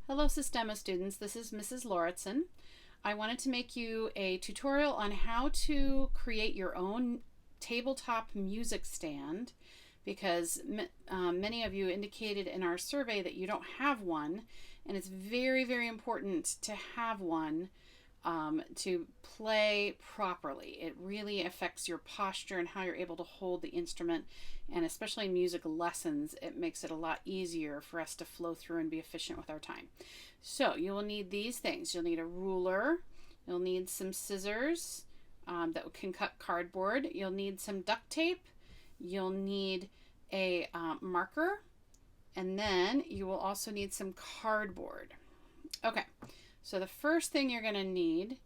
Hello Sistema students, this is Mrs. Lauritsen. I wanted to make you a tutorial on how to create your own tabletop music stand because many of you indicated in our survey that you don't have one, and it's very important to have one to play properly. It really affects your posture and how you're able to hold the instrument, and especially in music lessons, it makes it a lot easier for us to flow through and be efficient with our time. So you will need these things. You'll need a ruler, you'll need some scissors that can cut cardboard, you'll need some duct tape, you'll need a marker, and then you will also need some cardboard. Okay. So the first thing you're going to need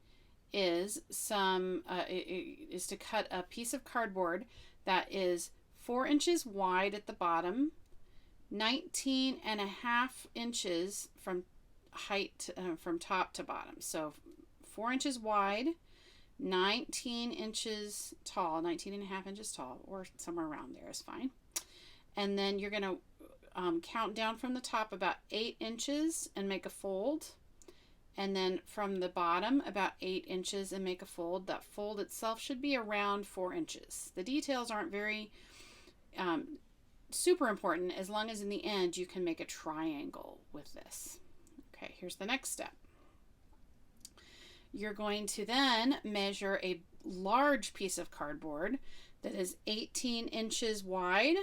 is is to cut a piece of cardboard that is 4 inches wide at the bottom, 19.5 inches from height from top to bottom. So 4 inches wide, 19 inches tall, 19.5 inches tall, or somewhere around there is fine. And then you're going to count down from the top about 8 inches and make a fold. And then from the bottom about 8 inches and make a fold. That fold itself should be around 4 inches. The details aren't very super important, as long as in the end you can make a triangle with this. Okay, here's the next step. You're going to then measure a large piece of cardboard that is 18 inches wide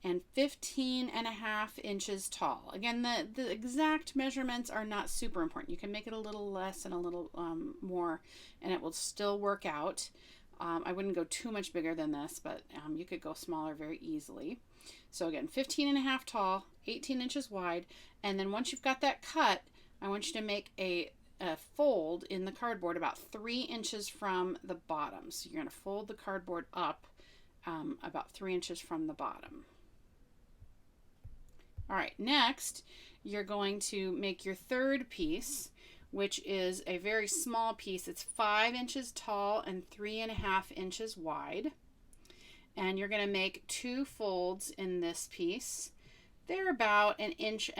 and 15.5 inches tall. Again, the exact measurements are not super important. You can make it a little less and a little more, and it will still work out. I wouldn't go too much bigger than this, but you could go smaller very easily. So again, 15.5 tall, 18 inches wide, and then once you've got that cut, I want you to make a fold in the cardboard about 3 inches from the bottom. So you're going to fold the cardboard up about 3 inches from the bottom. All right, next you're going to make your third piece, which is a very small piece. It's 5 inches tall and 3.5 inches wide. And you're going to make 2 folds in this piece. They're about 1.5 inches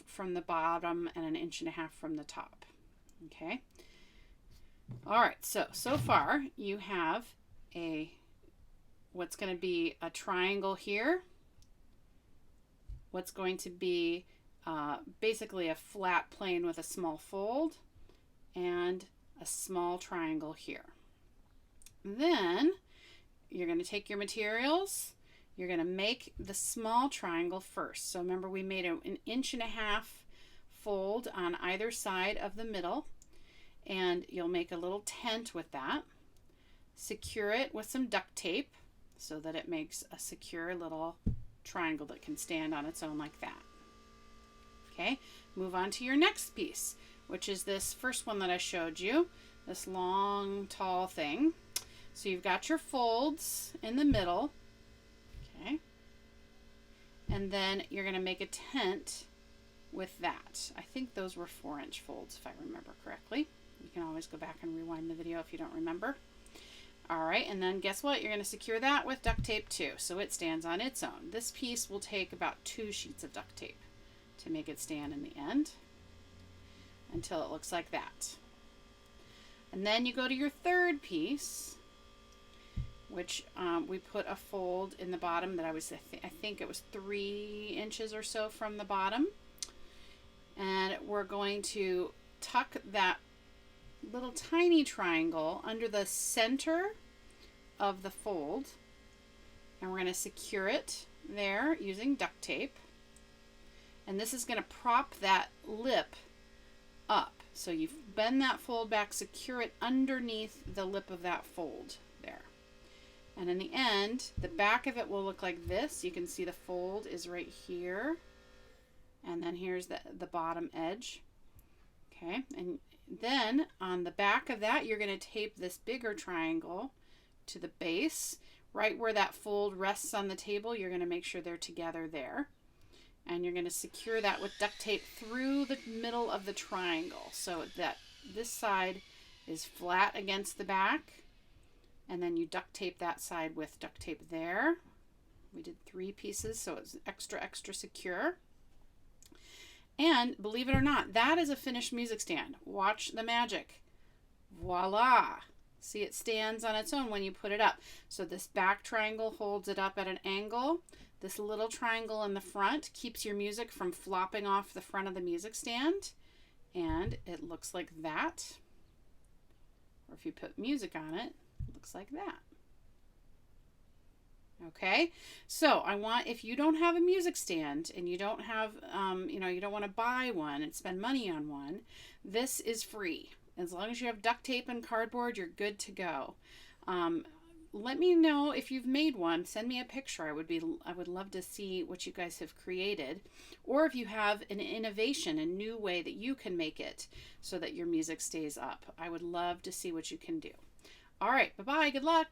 from the bottom and 1.5 inches from the top. Okay. All right, so far you have what's going to be a triangle here, what's going to be basically a flat plane with a small fold, and a small triangle here. Then you're going to take your materials, you're going to make the small triangle first. So remember, we made 1.5 inches fold on either side of the middle, and you'll make a little tent with that. Secure it with some duct tape so that it makes a secure little triangle that can stand on its own like that. Okay, move on to your next piece, which is this first one that I showed you, this long tall thing. So you've got your folds in the middle, okay, and then you're going to make a tent with that. I think those were 4-inch folds if I remember correctly. You can always go back and rewind the video if you don't remember. All right, and then guess what? You're going to secure that with duct tape too, so it stands on its own. This piece will take about 2 sheets of duct tape to make it stand in the end until it looks like that. And then you go to your third piece, which we put a fold in the bottom that I think it was 3 inches or so from the bottom. And we're going to tuck that little tiny triangle under the center of the fold, and we're going to secure it there using duct tape. And this is going to prop that lip up. So you bend that fold back, secure it underneath the lip of that fold there. And in the end, the back of it will look like this. You can see the fold is right here, and then here's the bottom edge. Okay, and then on the back of that, you're going to tape this bigger triangle to the base. Right where that fold rests on the table, you're going to make sure they're together there. And you're going to secure that with duct tape through the middle of the triangle so that this side is flat against the back. And then you duct tape that side with duct tape there. We did 3 pieces, so it's extra secure. And believe it or not, that is a finished music stand. Watch the magic. Voila. See, it stands on its own when you put it up. So this back triangle holds it up at an angle. This little triangle in the front keeps your music from flopping off the front of the music stand. And it looks like that. Or if you put music on it, it looks like that. Okay, so I want, if you don't have a music stand and you don't have, you don't want to buy one and spend money on one, this is free. As long as you have duct tape and cardboard, you're good to go. Let me know if you've made one. Send me a picture. I would love to see what you guys have created, or if you have an innovation, a new way that you can make it so that your music stays up. I would love to see what you can do. All right, bye-bye. Good luck.